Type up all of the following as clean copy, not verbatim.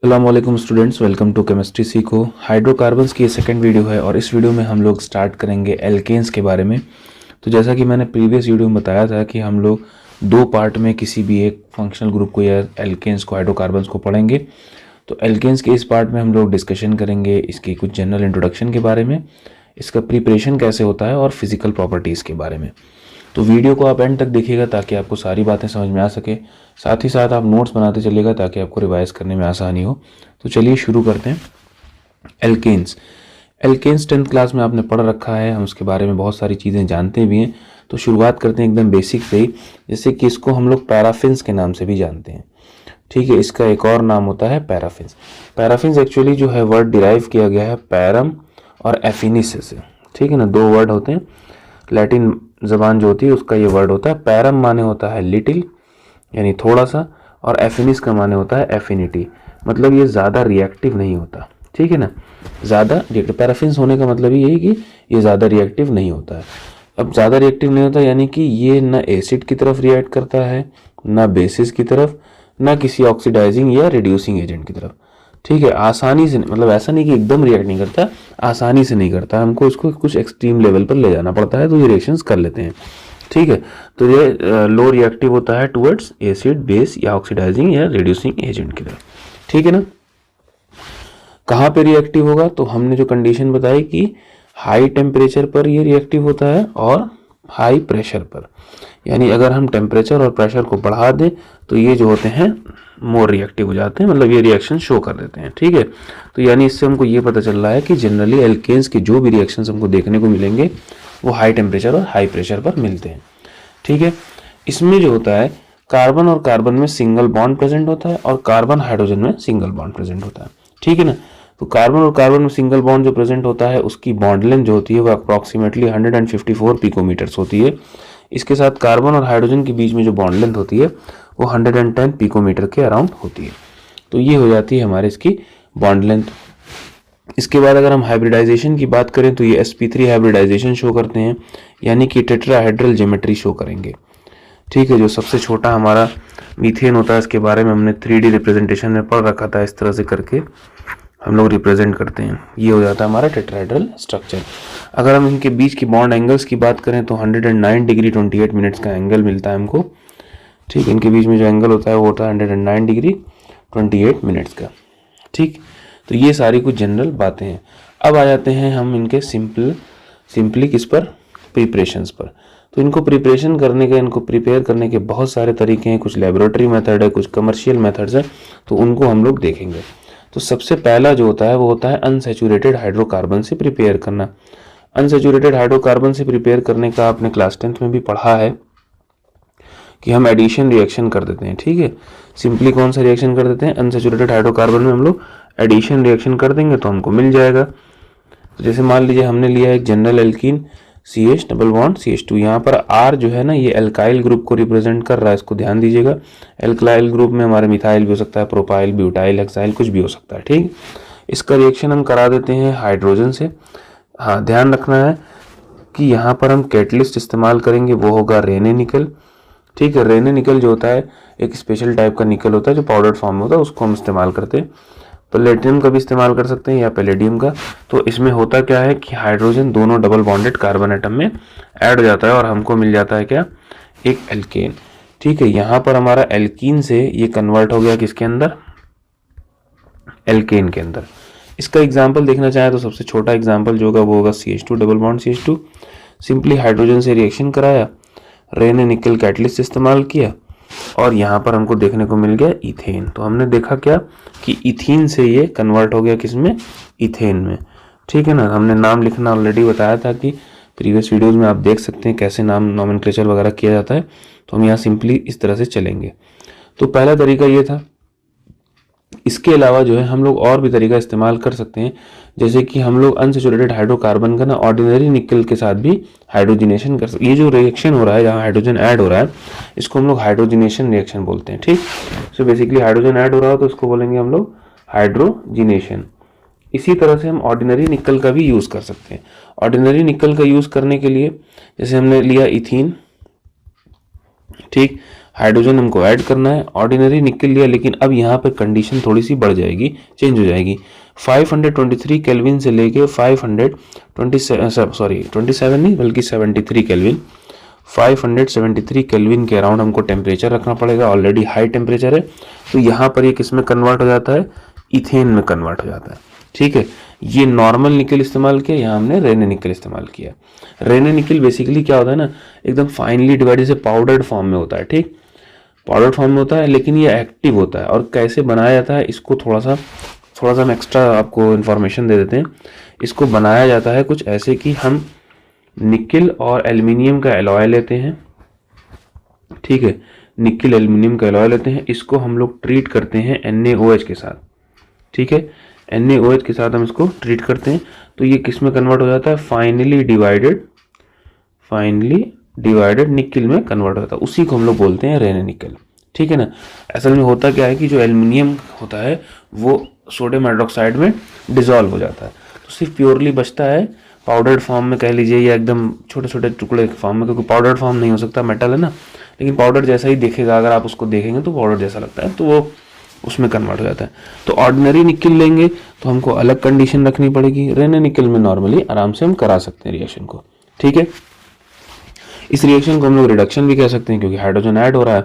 अस्सलाम वालेकुम students, welcome to chemistry सीखो। हाइड्रोकार्बन्स की ये सेकंड वीडियो है और इस वीडियो में हम लोग स्टार्ट करेंगे एल्केन्स के बारे में। तो जैसा कि मैंने प्रीवियस वीडियो में बताया था कि हम लोग दो पार्ट में किसी भी एक फंक्शनल ग्रुप को या एल्केन्स को, हाइड्रोकार्बन्स को पढ़ेंगे। तो एल्केन्स के इस पार्ट में हम लोग डिस्कशन करेंगे इसकी कुछ जनरल इंट्रोडक्शन के बारे में, इसका प्रिपरेशन कैसे होता है और फिजिकल प्रॉपर्टीज़ के बारे में। तो वीडियो को आप एंड तक देखिएगा ताकि आपको सारी बातें समझ में आ सके। साथ ही साथ आप नोट्स बनाते चलिएगा ताकि आपको रिवाइज करने में आसानी हो। तो चलिए शुरू करते हैं। एल्केन्स 10th क्लास में आपने पढ़ रखा है, हम उसके बारे में बहुत सारी चीज़ें जानते भी हैं। तो शुरुआत करते हैं एकदम बेसिक से ही, जैसे कि इसको हम लोग पैराफिन्स के नाम से भी जानते हैं। ठीक है, इसका एक और नाम होता है पैराफिन्स। पैराफिन्स एक्चुअली जो है वर्ड डिराइव किया गया है पैरम और एफिनिस से। ठीक है ना, दो वर्ड होते हैं। लैटिन ज़बान जो होती है उसका ये वर्ड होता है। पैरम माने होता है लिटिल यानी थोड़ा सा, और एफिनिस का माने होता है एफिनिटी, मतलब ये ज़्यादा रिएक्टिव नहीं होता। ठीक है ना, ज़्यादा रिएक्टिव। पैराफिन्स होने का मतलब यही कि ये ज़्यादा रिएक्टिव नहीं होता है। अब ज़्यादा रिएक्टिव नहीं होता यानी कि ये ना एसिड की तरफ रिएक्ट करता है, ना बेसिस की तरफ, ना किसी ऑक्सीडाइजिंग या रिड्यूसिंग एजेंट की तरफ। ठीक है, आसानी से, मतलब ऐसा नहीं कि एकदम रिएक्ट नहीं करता, आसानी से नहीं करता, हमको इसको कुछ एक्सट्रीम लेवल पर ले जाना पड़ता है तो ये रिएक्शंस कर लेते हैं। ठीक है, तो ये लो रिएक्टिव होता है टुवर्ड्स एसिड, बेस या ऑक्सीडाइजिंग या रिड्यूसिंग एजेंट की तरफ। ठीक है ना, कहाँ पे रिएक्टिव होगा? तो हमने जो कंडीशन बताई कि हाई टेम्परेचर पर ये रिएक्टिव होता है और हाई प्रेशर पर, यानी अगर हम टेम्परेचर और प्रेशर को बढ़ा दें तो ये जो होते हैं मोर रिएक्टिव हो जाते हैं, मतलब ये रिएक्शन शो कर देते हैं। ठीक है, तो यानी इससे हमको ये पता चल रहा है कि जनरली एल्केन्स के जो भी रिएक्शंस हमको देखने को मिलेंगे वो हाई टेम्परेचर और हाई प्रेशर पर मिलते हैं। ठीक है, इसमें जो होता है कार्बन और कार्बन में सिंगल बॉन्ड प्रेजेंट होता है और कार्बन हाइड्रोजन में सिंगल बॉन्ड प्रेजेंट होता है। ठीक है ना, तो कार्बन और कार्बन में सिंगल बॉन्ड जो प्रेजेंट होता है उसकी बॉन्ड लेंथ जो होती है वो अप्रॉक्सीमेटली 154 पिकोमीटर्स होती है। इसके साथ कार्बन और हाइड्रोजन के बीच में जो बॉन्ड लेंथ होती है वो 110 पिकोमीटर के अराउंड होती है। तो ये हो जाती है हमारे इसकी बॉन्ड लेंथ। इसके बाद अगर हम हाइब्रिडाइजेशन की बात करें तो ये sp3 हाइब्रिडाइजेशन शो करते हैं, यानी कि टेट्राहेड्रल ज्योमेट्री शो करेंगे। ठीक है, जो सबसे छोटा हमारा मीथेन होता है इसके बारे में हमने 3D रिप्रेजेंटेशन में पढ़ रखा था। इस तरह से करके हम लोग रिप्रेजेंट करते हैं, ये हो जाता है हमारा टेट्राहेड्रल स्ट्रक्चर। अगर हम इनके बीच की बॉन्ड एंगल्स की बात करें तो 109 डिग्री 28 मिनट्स का एंगल मिलता है हमको। ठीक, इनके बीच में जो एंगल होता है वो होता है 109 डिग्री 28 मिनट्स का। ठीक, तो ये सारी कुछ जनरल बातें हैं। अब आ जाते हैं हम इनके सिंपली किस पर, प्रिपरेशंस पर। तो इनको प्रिपरेशन करने के, इनको प्रिपेयर करने के बहुत सारे तरीके हैं, कुछ लेबोरेटरी मेथड है, कुछ कमर्शियल मेथड्स हैं, तो उनको हम लोग देखेंगे। तो सबसे पहला जो होता है वो होता है अनसैचुरेटेड हाइड्रोकार्बन से प्रिपेयर करना। अनसैचुरेटेड हाइड्रोकार्बन से प्रिपेयर करने का आपने क्लास 10th में भी पढ़ा है कि हम एडिशन रिएक्शन कर देते हैं। ठीक है, सिंपली कौन सा रिएक्शन कर देते हैं? अनसैचुरेटेड हाइड्रोकार्बन में हम लोग एडिशन रिएक्शन कर देंगे तो हमको मिल जाएगा। तो जैसे मान लीजिए हमने लिया एक general alkene CH double bond CH2, यहाँ पर R जो है ना ये एल्काइल ग्रुप को रिप्रेजेंट कर रहा है, इसको ध्यान दीजिएगा। एल्काइल ग्रुप में हमारे मिथाइल भी हो सकता है, प्रोपाइल, ब्यूटाइल, हेक्साइल, कुछ भी हो सकता है। ठीक, इसका रिएक्शन हम करा देते हैं हाइड्रोजन से। हाँ, ध्यान रखना है कि यहाँ पर हम कैटलिस्ट इस्तेमाल करेंगे, वो होगा रेने निकल। ठीक है, रेने निकल जो होता है एक स्पेशल टाइप का निकल होता है जो पाउडर फॉर्म में होता है, उसको हम इस्तेमाल करते हैं। प्लेटिनम का भी इस्तेमाल कर सकते हैं या पैलेडियम का। तो इसमें होता क्या है कि हाइड्रोजन दोनों डबल बॉन्डेड कार्बन एटम में ऐड हो जाता है और हमको मिल जाता है क्या, एक एल्केन। ठीक है, यहाँ पर हमारा एल्कीन से ये कन्वर्ट हो गया किसके अंदर, एल्केन के अंदर। इसका एग्जाम्पल देखना चाहें तो सबसे छोटा एग्जाम्पल जो होगा वो होगा CH2 double bond CH2। Simply hydrogen से रिएक्शन कराया, रेने निकल कैटलिस्ट इस्तेमाल किया और यहाँ पर हमको देखने को मिल गया इथेन। तो हमने देखा क्या कि इथीन से ये कन्वर्ट हो गया किसमें, इथेन में। ठीक है ना, हमने नाम लिखना ऑलरेडी बताया था कि प्रीवियस वीडियोस में आप देख सकते हैं कैसे नाम नोमेनक्लेचर वगैरह किया जाता है। तो हम यहाँ सिंपली इस तरह से चलेंगे। तो पहला तरीका ये था। इसके अलावा जो है हम लोग और भी तरीका इस्तेमाल कर सकते हैं, जैसे कि हम लोग अनसैचुरेटेड हाइड्रोकार्बन का ना ऑर्डिनरी निकल के साथ भी हाइड्रोजिनेशन कर सकते हैं। ये जो रिएक्शन हो रहा है जहाँ हाइड्रोजन ऐड हो रहा है इसको हम लोग हाइड्रोजिनेशन रिएक्शन बोलते हैं। ठीक, सो बेसिकली हाइड्रोजन ऐड हो रहा हो तो इसको बोलेंगे हम लोग हाइड्रोजिनेशन। इसी तरह से हम ऑर्डिनरी निकल का भी यूज़ कर सकते हैं। ऑर्डिनरी निकल का यूज़ करने के लिए जैसे हमने लिया इथीन, ठीक, हाइड्रोजन हमको ऐड करना है, ऑर्डिनरी निकल लिया, लेकिन अब यहाँ पर कंडीशन थोड़ी सी बढ़ जाएगी, चेंज हो जाएगी। 523 केल्विन से लेके 27 नहीं बल्कि 73 केल्विन, 573 केल्विन के अराउंड हमको टेम्परेचर रखना पड़ेगा। ऑलरेडी हाई टेम्परेचर है, तो यहाँ पर ये किस में कन्वर्ट हो जाता है, इथेन में कन्वर्ट हो जाता है। ठीक है, ये नॉर्मल निकल इस्तेमाल किया, यहाँ हमने रेने निकल इस्तेमाल किया। रेने निकल बेसिकली क्या होता है ना, एकदम फाइनली डिवाइडेड से पाउडर्ड फॉर्म में होता है। ठीक, पाउडर्ड फॉर्म में होता है, लेकिन ये एक्टिव होता है। और कैसे बनाया जाता है, इसको थोड़ा सा हम एक्स्ट्रा आपको इन्फॉर्मेशन दे देते हैं। इसको बनाया जाता है कुछ ऐसे कि हम निकल और एल्युमिनियम का एलॉय लेते हैं। ठीक है, निकल एल्युमिनियम का एलॉय लेते हैं, इसको हम लोग ट्रीट करते हैं NaOH के साथ। ठीक है, NaOH के साथ हम इसको ट्रीट करते हैं, तो ये किस में कन्वर्ट हो जाता है, फाइनली डिवाइडेड निकल में कन्वर्ट होता है। उसी को हम लोग बोलते हैं रेने निकल। ठीक है ना। असल में होता क्या है कि जो एल्युमिनियम होता है वो सोडियम हाइड्रोक्साइड में डिसॉल्व हो जाता है, तो सिर्फ प्योरली बचता है पाउडर्ड फॉर्म में कह लीजिए, या एकदम छोटे छोटे टुकड़े के फॉर्म में, क्योंकि पाउडर्ड फॉर्म नहीं हो सकता, मेटल है ना, लेकिन पाउडर जैसा ही दिखेगा, अगर आप उसको देखेंगे तो पाउडर जैसा लगता है, तो वो उसमें कन्वर्ट हो जाता है। तो ऑर्डिनरी निकल लेंगे तो हमको अलग कंडीशन रखनी पड़ेगी, रेने निकल में नॉर्मली आराम से हम करा सकते हैं रिएक्शन को। ठीक है, इस रिएक्शन को हम लोग रिडक्शन भी कह सकते हैं, क्योंकि हाइड्रोजन ऐड हो रहा है।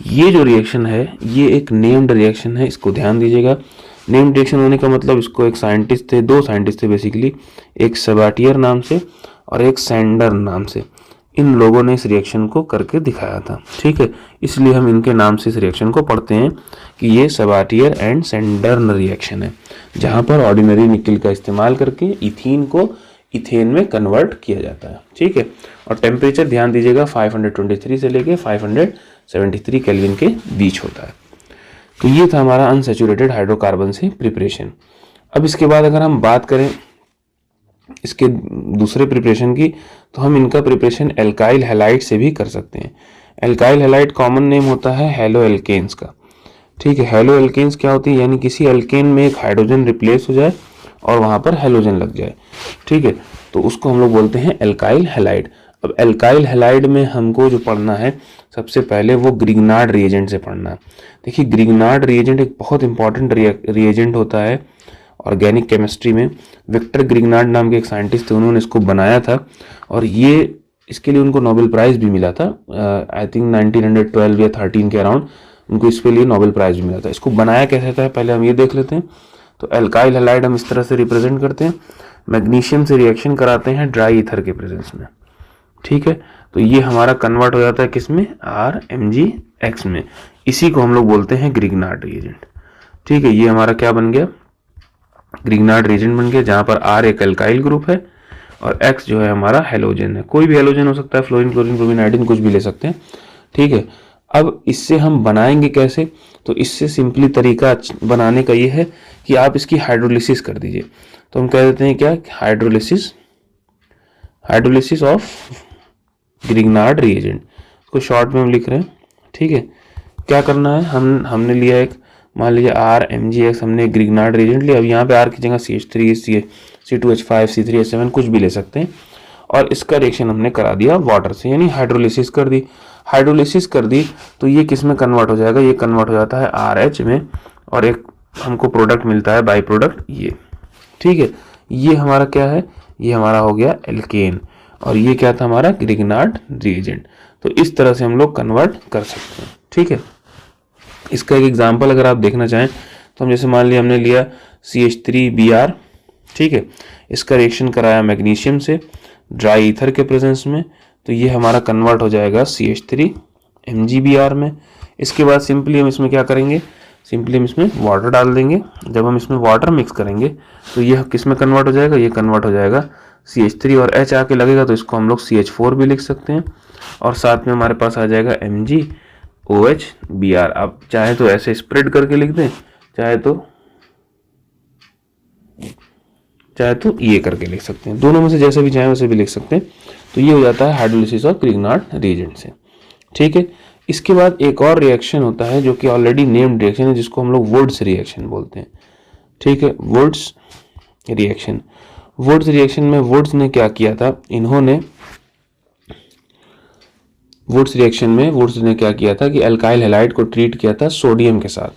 ये जो रिएक्शन है ये एक नेम्ड रिएक्शन है, इसको ध्यान दीजिएगा। नेम्ड रिएक्शन होने का मतलब, इसको एक साइंटिस्ट थे, दो साइंटिस्ट थे बेसिकली, एक सेबाटियर नाम से और एक सैंडर नाम से। इन लोगों ने इस रिएक्शन को करके दिखाया था। ठीक है, इसलिए हम इनके नाम से इस रिएक्शन को पढ़ते हैं कि ये सेबाटियर एंड सैंडर्न रिएक्शन है, जहां पर ऑर्डिनरी निकल का इस्तेमाल करके इथीन को इथेन में कन्वर्ट किया जाता है। ठीक है, और टेम्परेचर ध्यान दीजिएगा 523 से लेके 573 केल्विन के बीच होता है। तो ये था हमारा अनसैचुरेटेड हाइड्रोकार्बन से प्रिपरेशन। अब इसके बाद अगर हम बात करें इसके दूसरे प्रिपरेशन की, तो हम इनका प्रिपरेशन एल्काइल हैलाइड से भी कर सकते हैं। एल्काइल हैलाइड कॉमन नेम होता है हेलो एल्केन्स का। ठीक है, हेलो एल्केन्स क्या होती है, यानी किसी एल्केन में एक हाइड्रोजन रिप्लेस हो जाए और वहां पर हेलोजन लग जाए। ठीक है, तो उसको हम लोग बोलते हैं एल्काइल हैलाइड। अब एल्काइल हैलाइड में हमको जो पढ़ना है, सबसे पहले वो ग्रिग्नार्ड रिएजेंट से पढ़ना है। देखिए, ग्रिग्नार्ड रिएजेंट एक बहुत इंपॉर्टेंट रिएजेंट होता है ऑर्गेनिक केमिस्ट्री में। विक्टर ग्रिग्नार्ड नाम के एक साइंटिस्ट थे, उन्होंने इसको बनाया था, और ये इसके लिए उनको नोबेल प्राइज भी मिला था। आई थिंक 1912 या 13 के अराउंड उनको इसके लिए नोबेल प्राइज भी मिला था। इसको बनाया कैसे था पहले हम ये देख लेते हैं। तो एल्काइल हैलाइड हम इस तरह से रिप्रेजेंट करते हैं, मैग्नीशियम से रिएक्शन कराते हैं ड्राई ईथर के प्रेजेंस में। ठीक है, तो ये हमारा कन्वर्ट हो जाता है किसमें, RMgX में। इसी को हम लोग बोलते हैं ग्रिग्नार्ड रिएजेंट। ठीक है, ये हमारा क्या बन गया, ग्रिग्नार्ड रिएजेंट बन गया, जहां पर R एक एल्काइल ग्रुप है और X जो है हमारा हेलोजन है। कोई भी हेलोजन हो सकता है, फ्लोरीन, क्लोरीन, ब्रोमीन, आयोडीन, कुछ भी ले सकते हैं। ठीक है, अब इससे हम बनाएंगे कैसे, तो इससे सिंपली तरीका बनाने का ये है कि आप इसकी हाइड्रोलिसिस कर दीजिए। तो हम कह देते हैं क्या, हाइड्रोलिसिस ऑफ ग्रिग्नार्ड रिएजेंट, इसको शॉर्ट में हम लिख रहे हैं। ठीक है, क्या करना है, हमने लिया एक, मान लीजिए RMgX, हमने ग्रिग्नार्ड रिएजेंट लिया। अब यहाँ पे R की जगह CH3, C2H5, C3H7 कुछ भी ले सकते हैं, और इसका रिएक्शन हमने करा दिया वाटर से, यानी हाइड्रोलिसिस कर दी। तो ये किस में कन्वर्ट हो जाएगा, ये कन्वर्ट हो जाता है RH में, और एक हमको प्रोडक्ट मिलता है, बाई प्रोडक्ट ये। ठीक है, ये हमारा क्या है, ये हमारा हो गया एल्केन, और ये क्या था हमारा ग्रिग्नार्ड रिएजेंट। तो इस तरह से हम लोग कन्वर्ट कर सकते हैं। ठीक है, इसका एक एग्जांपल अगर आप देखना चाहें, तो हम जैसे मान लिया हमने लिया CH3Br। ठीक है, इसका रिएक्शन कराया मैग्नीशियम से ड्राई ईथर के प्रेजेंस में, तो ये हमारा कन्वर्ट हो जाएगा CH3MgBr में। इसके बाद सिंपली हम इसमें क्या करेंगे, सिंपली हम इसमें वाटर डाल देंगे। जब हम इसमें वाटर मिक्स करेंगे तो ये किस में कन्वर्ट हो जाएगा, ये कन्वर्ट हो जाएगा CH3, और H आके लगेगा तो इसको हम लोग CH4 भी लिख सकते हैं, और साथ में हमारे पास आ जाएगा MgOHBr। आप चाहे तो ऐसे स्प्रेड करके लिख दें, चाहे तो ये करके लिख सकते हैं, दोनों में से जैसे भी चाहे वैसे भी लिख सकते हैं। तो ये हो जाता है हाइड्रोलिसिस ऑफ ग्रिग्नार्ड रिएजेंट से। ठीक है, इसके बाद एक और रिएक्शन होता है जो कि ऑलरेडी नेम्ड रिएक्शन है, जिसको हम लोग वुड्स रिएक्शन बोलते हैं। ठीक है, वुड्स रिएक्शन में वुड्स ने क्या किया था, इन्होंने वुड्स रिएक्शन में वुड्स ने क्या किया था कि अल्काइल हैलाइड को ट्रीट किया था सोडियम के साथ,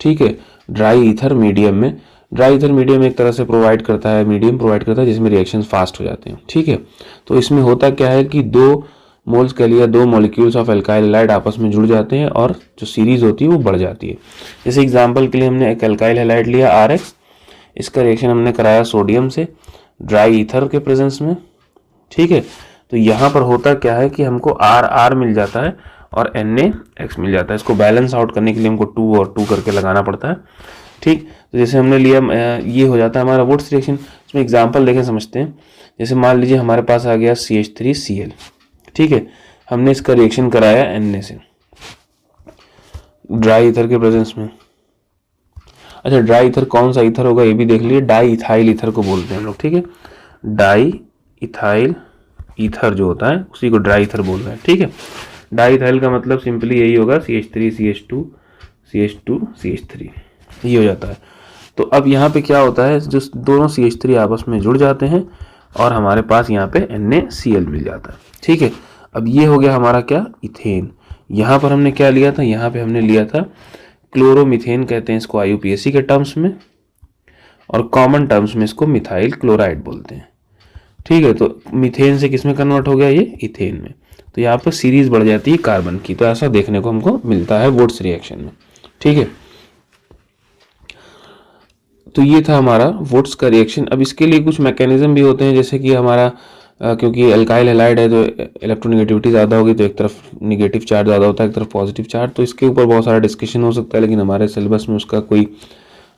ठीक है, ड्राई ईथर मीडियम में। ड्राई ईथर मीडियम एक तरह से प्रोवाइड करता है, मीडियम प्रोवाइड करता है जिसमें रिएक्शन फास्ट हो जाते हैं, ठीक है। तो इसमें होता क्या है कि 2 मोल्स के लिए 2 मॉलिक्यूल्स ऑफ अल्काइल हैलाइड आपस में जुड़ जाते हैं और जो सीरीज होती है वो बढ़ जाती है। जैसे एग्जांपल के लिए हमने एक अल्काइल हैलाइड लिया RX, इसका रिएक्शन हमने कराया सोडियम से ड्राई ईथर के प्रेजेंस में, ठीक है। तो यहाँ पर होता क्या है कि हमको RR मिल जाता है और NaX मिल जाता है। इसको बैलेंस आउट करने के लिए हमको 2 और 2 करके लगाना पड़ता है, ठीक। तो जैसे हमने लिया, ये हो जाता है हमारा वुड्स रिएक्शन। इसमें एग्जांपल देखें, समझते हैं। जैसे मान लीजिए हमारे पास आ गया CH3Cl, ठीक है, हमने इसका रिएक्शन कराया Na से ड्राई ईथर के प्रेजेंस में। अच्छा, ड्राई ईथर कौन सा ईथर होगा ये भी देख लीजिए, डाई इथाइल ईथर को बोलते हैं हम लोग, ठीक है। डाई इथाइल ईथर जो होता है उसी को ड्राई ईथर बोल रहे हैं, ठीक है। डाई इथाइल का मतलब सिंपली यही होगा CH3 CH2 CH2 CH3, ये हो जाता है। तो अब यहाँ पे क्या होता है, जो दोनों CH3 आपस में जुड़ जाते हैं और हमारे पास यहाँ पे NaCl मिल जाता है, ठीक है। अब ये हो गया हमारा क्या, इथेन। यहाँ पर हमने क्या लिया था, यहाँ पे हमने लिया था क्लोरोमीथेन, कहते हैं इसको IUPAC के टर्म्स में, और कॉमन टर्म्स में इसको मिथाइल क्लोराइड बोलते हैं, ठीक है। तो मीथेन से किस में कन्वर्ट हो गया, ये इथेन में। तो यहाँ पर सीरीज बढ़ जाती है कार्बन की। तो ऐसा देखने को हमको मिलता है वुड्स रिएक्शन में, ठीक है। तो ये था हमारा वुड्स का रिएक्शन। अब इसके लिए कुछ मैकेनिज्म भी होते हैं, जैसे कि हमारा क्योंकि अल्काइल हैलाइड है तो इलेक्ट्रोनेगेटिविटी ज़्यादा होगी, तो एक तरफ नेगेटिव चार्ज ज़्यादा होता है, एक तरफ पॉजिटिव चार्ज। तो इसके ऊपर बहुत सारा डिस्कशन हो सकता है, लेकिन हमारे सिलेबस में उसका कोई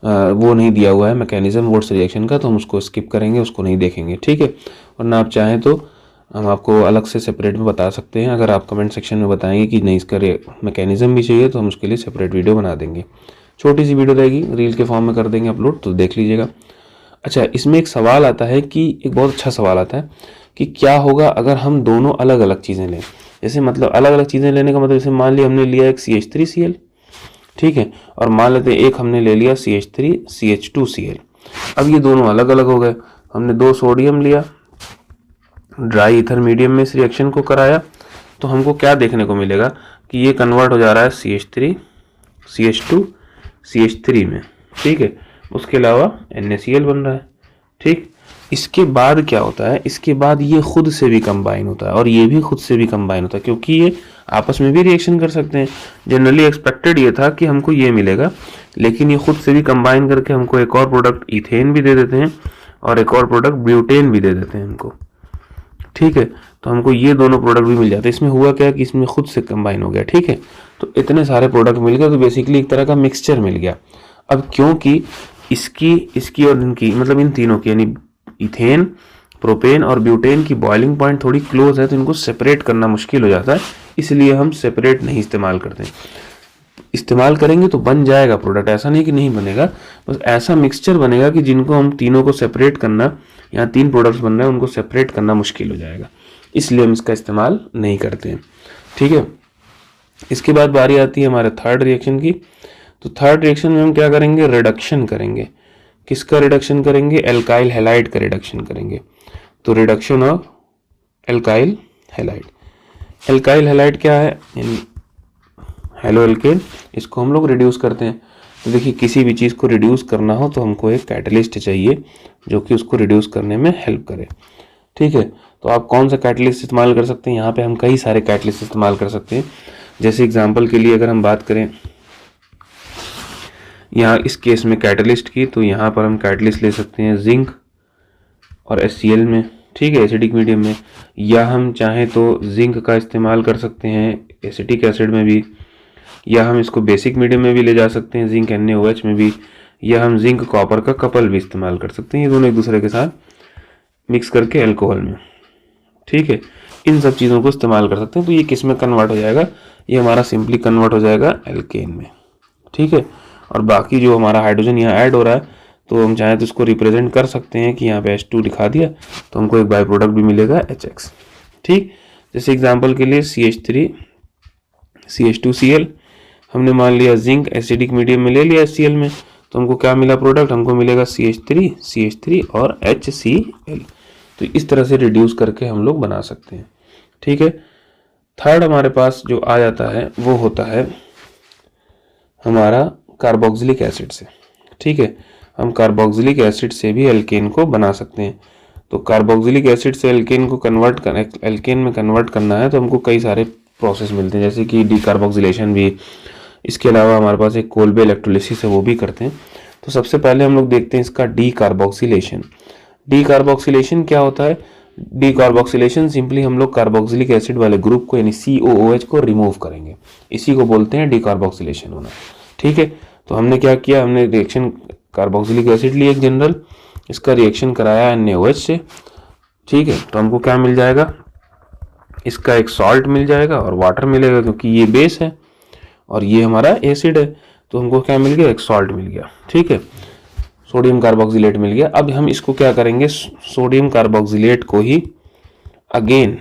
वो नहीं दिया हुआ है मैकेनिज्म वुड्स रिएक्शन का, तो हम उसको स्किप करेंगे, उसको नहीं देखेंगे, ठीक है। और ना आप चाहें तो हम आपको अलग से सेपरेट में बता सकते हैं। अगर आप कमेंट सेक्शन में बताएंगे कि नहीं इसका मैकेनिज्म भी चाहिए, तो हम उसके लिए सेपरेट वीडियो बना देंगे। छोटी सी वीडियो रहेगी, रील के फॉर्म में कर देंगे अपलोड, तो देख लीजिएगा। अच्छा, इसमें एक सवाल आता है कि एक बहुत अच्छा सवाल आता है कि क्या होगा अगर हम दोनों अलग अलग चीज़ें लें। जैसे मतलब अलग अलग चीज़ें लेने का मतलब, जैसे मान लिया हमने लिया एक CH3Cl, ठीक है, और मान लेते हैं एक हमने ले लिया CH3CH2Cl। अब ये दोनों अलग अलग हो गए। हमने 2 सोडियम लिया, ड्राई ईथर मीडियम में इस रिएक्शन को कराया, तो हमको क्या देखने को मिलेगा कि ये कन्वर्ट हो जा रहा है CH3 CH2 CH3 में, ठीक है। उसके अलावा NaCl बन रहा है, ठीक। इसके बाद क्या होता है, इसके बाद ये खुद से भी कंबाइन होता है और ये भी खुद से भी कंबाइन होता है, क्योंकि ये आपस में भी रिएक्शन कर सकते हैं। जनरली एक्सपेक्टेड ये था कि हमको ये मिलेगा, लेकिन ये खुद से भी कंबाइन करके हमको एक और प्रोडक्ट इथेन भी दे देते हैं और एक और प्रोडक्ट ब्यूटेन भी दे देते हैं हमको, ठीक है। तो हमको ये दोनों प्रोडक्ट भी मिल जाते हैं। इसमें हुआ क्या कि इसमें खुद से कंबाइन हो गया, ठीक है। तो इतने सारे प्रोडक्ट मिल गए, तो बेसिकली एक तरह का मिक्सचर मिल गया। अब क्योंकि इसकी और इनकी, मतलब इन तीनों की, यानी इथेन, प्रोपेन और ब्यूटेन की बॉइलिंग पॉइंट थोड़ी क्लोज है, तो इनको सेपरेट करना मुश्किल हो जाता है, इसलिए हम सेपरेट नहीं इस्तेमाल करते हैं। इस्तेमाल करेंगे तो बन जाएगा प्रोडक्ट, ऐसा नहीं कि नहीं बनेगा, बस ऐसा मिक्सचर बनेगा कि जिनको हम तीनों को सेपरेट करना, यहाँ 3 प्रोडक्ट्स बन रहे हैं, उनको सेपरेट करना मुश्किल हो जाएगा, इसलिए हम इसका इस्तेमाल नहीं करते हैं, ठीक है। इसके बाद बारी आती है हमारे थर्ड रिएक्शन की। तो थर्ड रिएक्शन में हम क्या करेंगे, रिडक्शन करेंगे। किसका रिडक्शन करेंगे, अल्काइल हैलाइड का रिडक्शन करेंगे। तो reduction of alkyl halide. Alkyl halide क्या है, हेलो एल्केन, इसको हम लोग रिड्यूस करते हैं। तो देखिए, किसी भी चीज़ को रिड्यूस करना हो तो हमको एक कैटलिस्ट चाहिए जो कि उसको रिड्यूस करने में हेल्प करे, ठीक है। तो आप कौन सा कैटलिस्ट इस्तेमाल कर सकते हैं, यहाँ पे हम कई सारे कैटलिस्ट इस्तेमाल कर सकते हैं। जैसे एग्जांपल के लिए अगर हम बात करें यहाँ इस केस में कैटलिस्ट की, तो यहाँ पर हम कैटलिस्ट ले सकते हैं जिंक और HCl में, ठीक है, एसिडिक मीडियम में, या हम चाहें तो जिंक का इस्तेमाल कर सकते हैं एसिटिक एसिड में भी, या हम इसको बेसिक मीडियम में भी ले जा सकते हैं जिंक NaOH में भी, या हम जिंक कॉपर का कपल भी इस्तेमाल कर सकते हैं, ये दोनों एक दूसरे के साथ मिक्स करके अल्कोहल में, ठीक है। इन सब चीज़ों को इस्तेमाल कर सकते हैं। तो ये किस में कन्वर्ट हो जाएगा, ये हमारा सिंपली कन्वर्ट हो जाएगा एल्केन में, ठीक है। और बाकी जो हमारा हाइड्रोजन यहाँ ऐड हो रहा है, तो हम चाहें तो इसको रिप्रेजेंट कर सकते हैं कि यहाँ पे H2 लिखा दिया, तो हमको एक बाई प्रोडक्ट भी मिलेगा HX, ठीक। जैसे एग्जांपल के लिए CH3 CH2Cl, हमने मान लिया जिंक एसिडिक मीडियम में ले लिया HCl में, तो हमको क्या मिला प्रोडक्ट, हमको मिलेगा CH3 और HCl। तो इस तरह से रिड्यूस करके हम लोग बना सकते हैं, ठीक है। थर्ड हमारे पास जो आ जाता है वो होता है हमारा कार्बोक्सिलिक एसिड से। ठीक है, हम कार्बोक्सिलिक एसिड से भी एल्केन को बना सकते हैं। तो कार्बोक्सिलिक एसिड से एल्केन को एल्केन में कन्वर्ट करना है तो हमको कई सारे प्रोसेस मिलते हैं, जैसे कि डीकार्बोक्सिलेशन भी। इसके अलावा हमारे पास एक कोल्बे इलेक्ट्रोलिसिस है, वो भी करते हैं। तो सबसे पहले हम लोग देखते हैं इसका डीकार्बोक्सिलेशन। डीकार्बोक्सिलेशन क्या होता है? डीकार्बोक्सिलेशन सिंपली हम लोग कार्बोक्सिलिक एसिड वाले ग्रुप को यानी COOH को रिमूव करेंगे, इसी को बोलते हैं डीकार्बोक्सिलेशन होना। ठीक है, तो हमने क्या किया, हमने रिएक्शन कार्बोक्सिलिक एसिड ली एक जनरल, इसका रिएक्शन कराया NaOH से। ठीक है, तो हमको क्या मिल जाएगा, इसका एक सॉल्ट मिल जाएगा और वाटर मिलेगा, क्योंकि ये बेस है और ये हमारा एसिड है, तो हमको क्या मिल गया, एक सॉल्ट मिल गया। ठीक है, सोडियम कार्बोक्सिलेट मिल गया। अब हम इसको क्या करेंगे, सोडियम कार्बोक्सिलेट को ही अगेन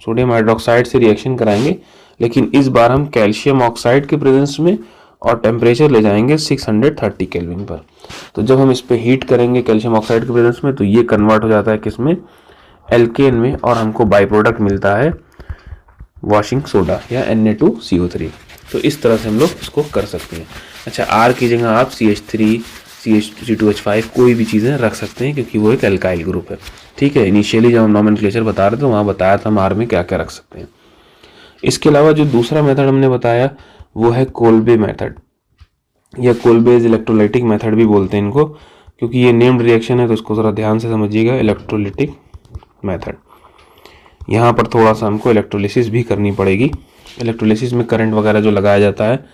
सोडियम हाइड्रोक्साइड से रिएक्शन कराएंगे, लेकिन इस बार हम कैल्शियम ऑक्साइड के प्रेजेंस में, और टेम्परेचर ले जाएंगे 630 केल्विन पर। तो जब हम इस पे हीट करेंगे कैल्शियम ऑक्साइड के प्रेजेंस में, तो ये कन्वर्ट हो जाता है किसमें, एल्केन में, और हमको बाई प्रोडक्ट मिलता है वॉशिंग सोडा या Na2CO3। तो इस तरह से हम लोग इसको कर सकते हैं। अच्छा, R की जगह आप CH3 CH2H5 कोई भी चीज़ें रख सकते हैं, क्योंकि वो एक एल्काइल ग्रुप है। ठीक है, इनिशियली जब हम नॉमेनक्लेचर बता रहे थे वहाँ बताया था हम R में क्या क्या रख सकते हैं। इसके अलावा जो दूसरा मेथड हमने बताया वो है कोल्बे मेथड, या कोल्बेज इलेक्ट्रोलाइटिक मेथड भी बोलते हैं इनको, क्योंकि ये नेम्ड रिएक्शन है तो इसको ज़रा ध्यान से समझिएगा। इलेक्ट्रोलाइटिक मेथड, यहाँ पर थोड़ा सा हमको इलेक्ट्रोलिसिस भी करनी पड़ेगी। इलेक्ट्रोलिसिस में करंट वगैरह जो लगाया जाता है।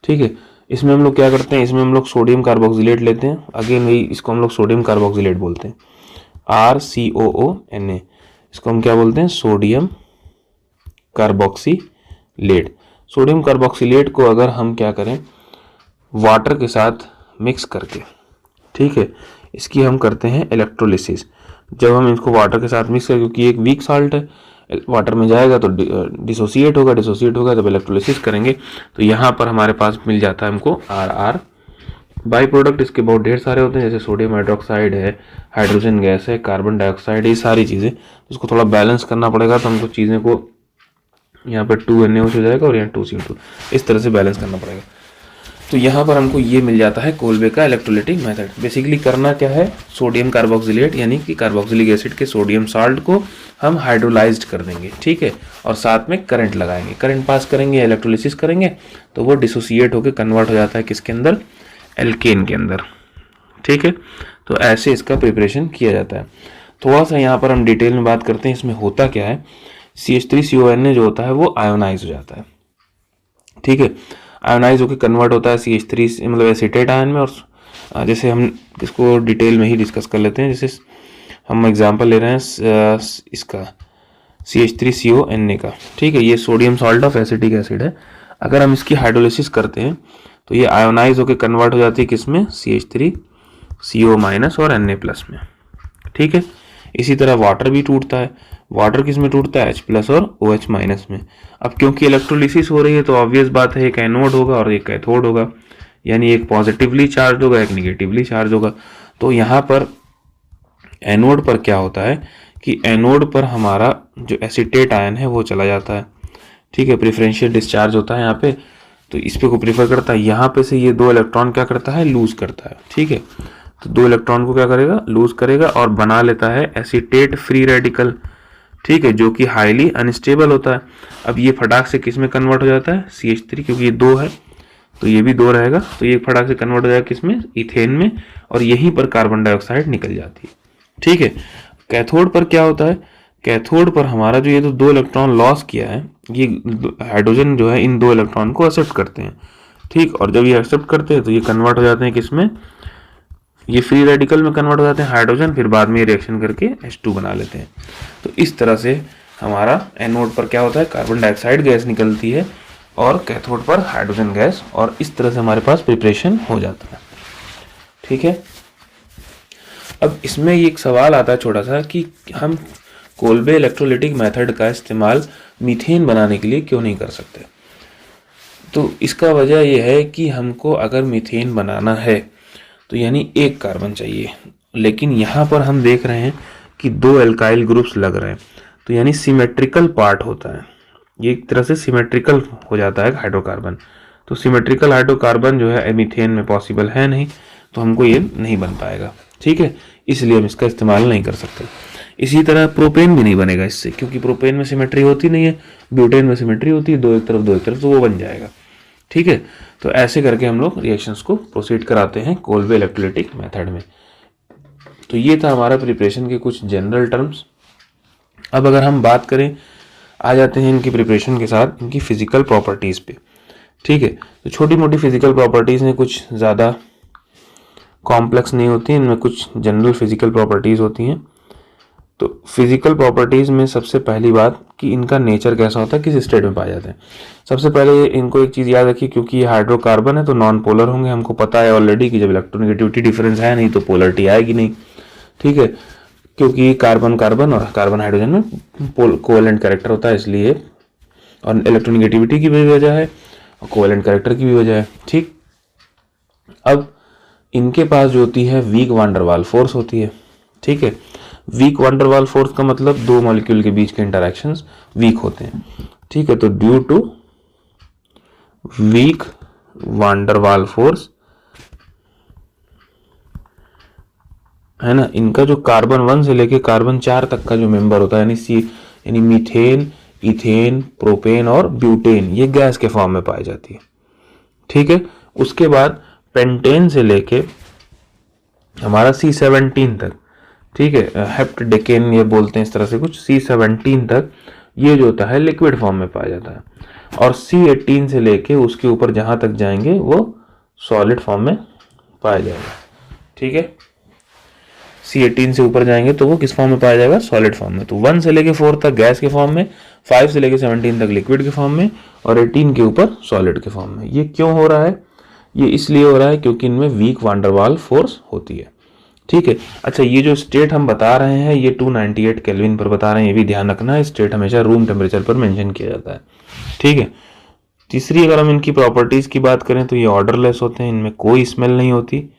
ठीक है, इसमें हम लोग क्या करते हैं, इसमें हम लोग सोडियम कार्बोक्सिलेट लेते हैं। अगेन वही, इसको हम लोग सोडियम कार्बोक्सिलेट बोलते हैं, RCOONA। इसको हम क्या बोलते हैं, सोडियम कार्बोक्सिलेट। सोडियम कार्बोक्सिलेट को अगर हम क्या करें, वाटर के साथ मिक्स करके, ठीक है, इसकी हम करते हैं इलेक्ट्रोलिसिस। जब हम इसको वाटर के साथ मिक्स करें, क्योंकि एक वीक साल्ट है, वाटर में जाएगा तो डिसोसिएट होगा, जब इलेक्ट्रोलिसिस करेंगे तो यहाँ पर हमारे पास मिल जाता है हमको RR। बाई प्रोडक्ट इसके बहुत ढेर सारे होते हैं, जैसे सोडियम हाइड्रोक्साइड है, हाइड्रोजन गैस है, कार्बन डाइऑक्साइड, ये सारी चीज़ें। इसको थोड़ा बैलेंस करना पड़ेगा, तो हमको चीज़ें को यहाँ पर 2NaOH हो जाएगा और यहाँ 2CO2, इस तरह से बैलेंस करना पड़ेगा। तो यहाँ पर हमको ये मिल जाता है कोल्बे का इलेक्ट्रोलाइटिक मेथड। बेसिकली करना क्या है, सोडियम कार्बोक्सिलेट यानी कि कार्बोक्सिलिक एसिड के सोडियम साल्ट को हम हाइड्रोलाइज्ड कर देंगे। ठीक है, और साथ में करंट लगाएंगे, करंट पास करेंगे, इलेक्ट्रोलिसिस करेंगे, तो वो डिसोसिएट होकर कन्वर्ट हो जाता है किसके अंदर, एल्केन के अंदर। ठीक है, तो ऐसे इसका प्रिपरेशन किया जाता है। थोड़ा सा यहाँ पर हम डिटेल में बात करते हैं, इसमें होता क्या है। CH3CONA जो होता है वो आयोनाइज हो जाता है। ठीक है, आयोनाइज होकर कन्वर्ट होता है CH3 मतलब एसिटेट आयन में। और जैसे हम इसको डिटेल में ही डिस्कस कर लेते हैं, जैसे हम एग्जांपल ले रहे हैं इसका CH3CONA का। ठीक है, ये sodium salt of acetic acid है। अगर हम इसकी हाइड्रोलिसिस करते हैं तो ये आयोनाइज होकर कन्वर्ट हो जाती है किसमें, CH3CO- और Na+ में। ठीक है, इसी तरह वाटर भी टूटता है। वाटर किस में टूटता है, H+ और OH- में। अब क्योंकि इलेक्ट्रोलिसिस हो रही है तो ऑब्वियस बात है एक एनोड होगा और एक कैथोड होगा, यानी एक पॉजिटिवली चार्ज होगा, एक निगेटिवली चार्ज होगा। तो यहाँ पर एनोड पर क्या होता है कि एनोड पर हमारा जो एसिटेट आयन है वो चला जाता है। ठीक है, प्रेफरेंशियल डिस्चार्ज होता है यहाँ पे, तो इस पे को प्रीफर करता है। यहाँ पे से ये 2 इलेक्ट्रॉन क्या करता है, लूज करता है। ठीक है, तो 2 इलेक्ट्रॉन को क्या करेगा, लूज करेगा और बना लेता है एसिटेट फ्री रेडिकल। ठीक है, जो कि हाईली अनस्टेबल होता है। अब ये फटाक से किस में कन्वर्ट हो जाता है, CH3, क्योंकि ये 2 है तो ये भी 2 रहेगा, तो ये फटाक से कन्वर्ट हो जाएगा किसमें, इथेन में, और यहीं पर कार्बन डाइऑक्साइड निकल जाती है। ठीक है, कैथोड पर क्या होता है, कैथोड पर हमारा जो ये तो 2 इलेक्ट्रॉन लॉस किया है, ये हाइड्रोजन जो है इन 2 इलेक्ट्रॉन को एक्सेप्ट करते हैं। ठीक, और जब ये एक्सेप्ट करते हैं तो ये कन्वर्ट हो जाते हैं किसमें, ये फ्री रेडिकल में कन्वर्ट हो जाते हैं हाइड्रोजन, फिर बाद में ये रिएक्शन करके H2 बना लेते हैं। तो इस तरह से हमारा एनोड पर क्या होता है, कार्बन डाइऑक्साइड गैस निकलती है और कैथोड पर हाइड्रोजन गैस, और इस तरह से हमारे पास प्रिपरेशन हो जाता है। ठीक है, अब इसमें ये एक सवाल आता है छोटा सा कि हम कोल्बे इलेक्ट्रोलाइटिक मेथड का इस्तेमाल मीथेन बनाने के लिए क्यों नहीं कर सकते। तो इसका वजह यह है कि हमको अगर मीथेन बनाना है तो यानी 1 कार्बन चाहिए, लेकिन यहाँ पर हम देख रहे हैं कि 2 एल्काइल ग्रुप्स लग रहे हैं, तो यानी सिमेट्रिकल पार्ट होता है। ये एक तरह से सिमेट्रिकल हो जाता है हाइड्रोकार्बन। तो सिमेट्रिकल हाइड्रोकार्बन जो है मीथेन में पॉसिबल है नहीं, तो हमको ये नहीं बन पाएगा, ठीक है, इसलिए हम इसका इस्तेमाल नहीं कर सकते। इसी तरह प्रोपेन भी नहीं बनेगा इससे, क्योंकि प्रोपेन में सिमेट्री होती नहीं है, ब्यूटेन में सिमेट्री होती है, दो एक तरफ, तो वो बन जाएगा, ठीक है। तो ऐसे करके हम लोग रिएक्शंस को प्रोसीड कराते हैं कोल्बे इलेक्ट्रोलाइटिक मेथड में। तो ये था हमारा प्रिपरेशन के कुछ जनरल टर्म्स। अब अगर हम बात करें, आ जाते हैं इनकी प्रिपरेशन के साथ इनकी फिजिकल प्रॉपर्टीज़ पे, ठीक है। तो छोटी मोटी फिजिकल प्रॉपर्टीज़ हैं, कुछ ज़्यादा कॉम्प्लेक्स नहीं होती, इनमें कुछ जनरल फिजिकल प्रॉपर्टीज़ होती हैं। तो फिजिकल प्रॉपर्टीज़ में सबसे पहली बात कि इनका नेचर कैसा होता है, किस स्टेट में पाए जाते हैं। सबसे पहले इनको एक चीज़ याद रखिए, क्योंकि ये हाइड्रोकार्बन है तो नॉन पोलर होंगे। हमको पता है ऑलरेडी कि जब इलेक्ट्रोनेगेटिविटी डिफरेंस है नहीं तो पोलरिटी आएगी नहीं, ठीक है, क्योंकि कार्बन कार्बन और कार्बन हाइड्रोजन में कोवेलेंट कैरेक्टर होता है, इसलिए, और इलेक्ट्रोनेगेटिविटी की भी वजह है और कोवेलेंट कैरेक्टर की भी वजह है, ठीक। अब इनके पास जो होती है वीक वान डर वाल फोर्स होती है, ठीक है। वीक वान डर वाल फोर्स का मतलब दो मॉलिक्यूल के बीच के इंटरैक्शंस वीक होते हैं, ठीक है। तो ड्यू टू वीक वान डर वाल फोर्स, है ना, इनका जो कार्बन 1 से लेके कार्बन 4 तक का जो मेंबर होता है, यानी मीथेन, इथेन, प्रोपेन और ब्यूटेन, ये गैस के फॉर्म में पाई जाती है, ठीक है। उसके बाद पेंटेन से लेके हमारा C17 तक, ठीक है, हेप्टडेकेन ये बोलते हैं इस तरह से कुछ, C17 तक ये जो होता है लिक्विड फॉर्म में पाया जाता है, और C18 से लेके उसके ऊपर जहां तक जाएंगे वो सॉलिड फॉर्म में पाया जाएगा, ठीक है। C18 से ऊपर जाएंगे तो वो किस फॉर्म में पाया जाएगा, सॉलिड फॉर्म में। तो 1 से लेके 4 तक गैस के फॉर्म में, 5 से लेके 17 तक लिक्विड के फॉर्म में, और 18 के ऊपर सॉलिड के फॉर्म में। ये क्यों हो रहा है, ये इसलिए हो रहा है क्योंकि इनमें वीक वान डर वाल फोर्स होती है, ठीक है। अच्छा, ये जो स्टेट हम बता रहे हैं ये 298 केल्विन पर बता रहे हैं, ये भी ध्यान रखना है, स्टेट हमेशा रूम टेम्परेचर पर मेंशन किया जाता है, ठीक है। तीसरी, अगर हम इनकी प्रॉपर्टीज की बात करें तो ये ऑर्डरलेस होते हैं, इनमें कोई स्मेल नहीं होती,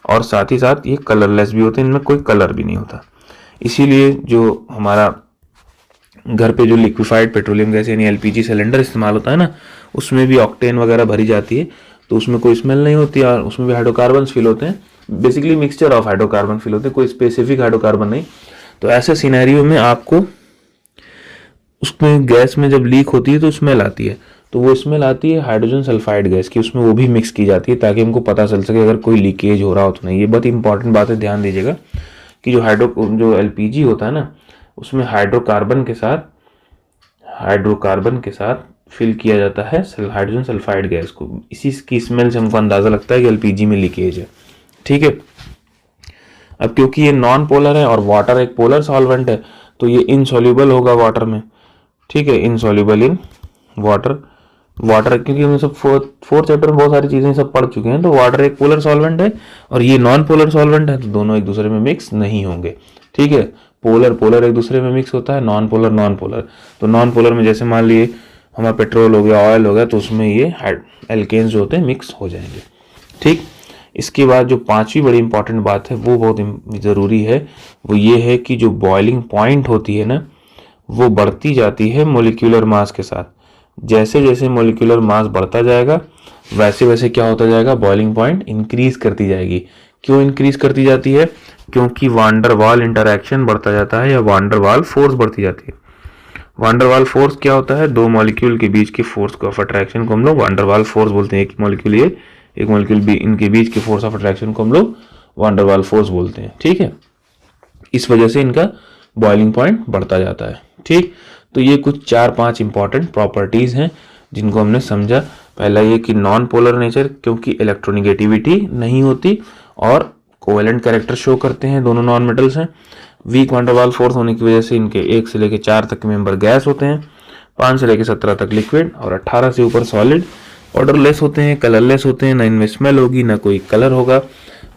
और साथ ही साथ ये कलरलेस भी होते हैं, इनमें कोई कलर भी नहीं होता। इसीलिए जो हमारा घर पे जो लिक्विफाइड पेट्रोलियम गैस यानी LPG सिलेंडर इस्तेमाल होता है ना, उसमें भी ऑक्टेन वगैरह भरी जाती है, तो उसमें कोई स्मेल नहीं होती, और उसमें भी हाइड्रोकार्बन फिल होते हैं, basically mixture of hydrocarbon fill होते हैं, कोई स्पेसिफिक हाइड्रोकार्बन नहीं। तो ऐसे सिनेरियो में आपको उसमें गैस में जब लीक होती है तो स्मेल आती है, तो वो स्मेल आती है हाइड्रोजन सल्फाइड गैस की, उसमें वो भी मिक्स की जाती है ताकि हमको पता चल सके अगर कोई लीकेज हो रहा हो तो नहीं। ये बहुत इंपॉर्टेंट बात है, ध्यान दीजिएगा कि जो LPG होता है ना, उसमें हाइड्रोकार्बन के साथ फिल किया जाता है हाइड्रोजन सल्फाइड गैस को। इसी की स्मेल से हमको अंदाजा लगता है कि LPG में लीकेज है, ठीक है। अब क्योंकि ये नॉन पोलर है और वाटर एक पोलर सॉल्वेंट है, तो ये इनसॉल्युबल होगा वाटर में, ठीक है, इनसॉल्युबल इन वाटर। क्योंकि हम सब फोर्थ चैप्टर में बहुत सारी चीजें सब पढ़ चुके हैं, तो वाटर एक पोलर सॉल्वेंट है और ये नॉन पोलर सॉल्वेंट है, तो दोनों एक दूसरे में मिक्स नहीं होंगे, ठीक है। पोलर एक दूसरे में मिक्स होता है, नॉन पोलर। तो नॉन पोलर में जैसे मान लिए हमारा पेट्रोल हो गया, ऑयल हो गया, तो उसमें ये एल्केन्स जो होते हैं मिक्स हो जाएंगे, ठीक। इसके बाद जो पांचवी बड़ी इंपॉर्टेंट बात है वो बहुत ज़रूरी है, वो ये है कि जो बॉइलिंग पॉइंट होती है ना, वो बढ़ती जाती है मोलिक्यूलर मास के साथ। जैसे जैसे मोलिक्यूलर मास बढ़ता जाएगा वैसे वैसे क्या होता जाएगा, बॉइलिंग पॉइंट इंक्रीज करती जाएगी। क्यों इंक्रीज करती जाती है, क्योंकि वान डर वाल इंटरैक्शन बढ़ता जाता है या वान डर वाल फोर्स बढ़ती जाती है। वान डर वाल फोर्स क्या होता है, दो मॉलिक्यूल के बीच के फोर्स ऑफ अट्रैक्शन को हम लोग वान डर वाल फोर्स बोलते हैं। एक मॉलिक्यूल ये, एक मॉलिक्यूल बी, इनके बीच के फोर्स ऑफ अट्रैक्शन को हम लोग वान डर वाल फोर्स बोलते हैं, ठीक है। इस वजह से इनका बॉइलिंग पॉइंट बढ़ता जाता है, ठीक। तो ये कुछ 4-5 इंपॉर्टेंट प्रॉपर्टीज हैं जिनको हमने समझा। पहला ये कि नॉन पोलर नेचर, क्योंकि इलेक्ट्रोनिगेटिविटी नहीं होती और कोवेलेंट कैरेक्टर शो करते हैं, दोनों नॉन मेटल्स हैं। वीक वान डर वाल फोर्स होने की वजह से इनके 1 से लेकर 4 तक के मेंबर गैस होते हैं, 5 से लेकर 17 तक लिक्विड और 18 से ऊपर सॉलिड। ऑर्डरलेस होते हैं, कलरलेस होते हैं, ना इनमें स्मेल होगी ना कोई कलर होगा।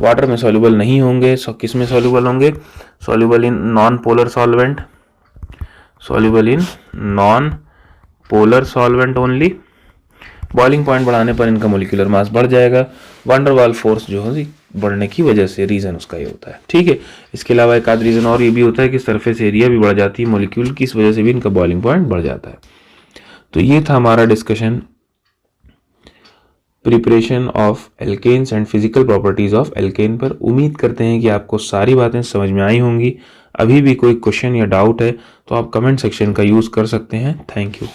वाटर में सॉल्युबल नहीं होंगे, किस में सॉल्युबल होंगे, soluble in non polar solvent, soluble in non polar solvent only. Boiling point बढ़ाने पर इनका मोलिकुलर मास बढ़ जाएगा, वान डर वाल फोर्स जो है बढ़ने की वजह से, रीजन उसका ये होता है, ठीक है। इसके अलावा एक आध रीजन और ये भी होता है कि सरफेस एरिया भी बढ़ जाती है मोलिक्यूल की, इस वजह से भी इनका बॉइलिंग पॉइंट बढ़ जाता है। तो ये था हमारा discussion preparation of alkanes and physical properties of alkane पर। उम्मीद करते हैं कि आपको सारी बातें समझ में आई होंगी। अभी भी कोई क्वेश्चन या डाउट है तो आप कमेंट सेक्शन का यूज़ कर सकते हैं। Thank you.